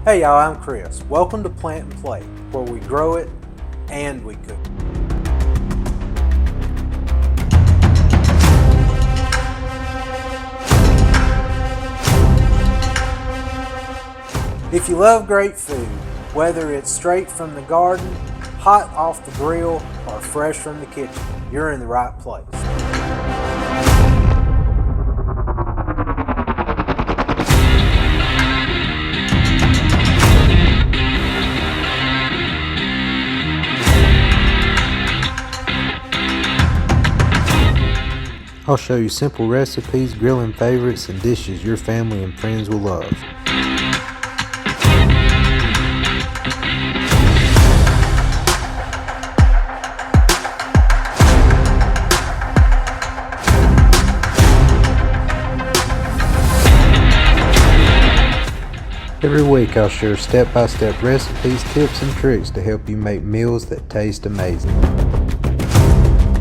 Hey y'all, I'm Chris. Welcome to Plant and Play, where we grow it and we cook it. If you love great food, whether it's straight from the garden, hot off the grill, or fresh from the kitchen, you're in the right place. I'll show you simple recipes, grilling favorites, and dishes your family and friends will love. Every week I'll share step-by-step recipes, tips, and tricks to help you make meals that taste amazing.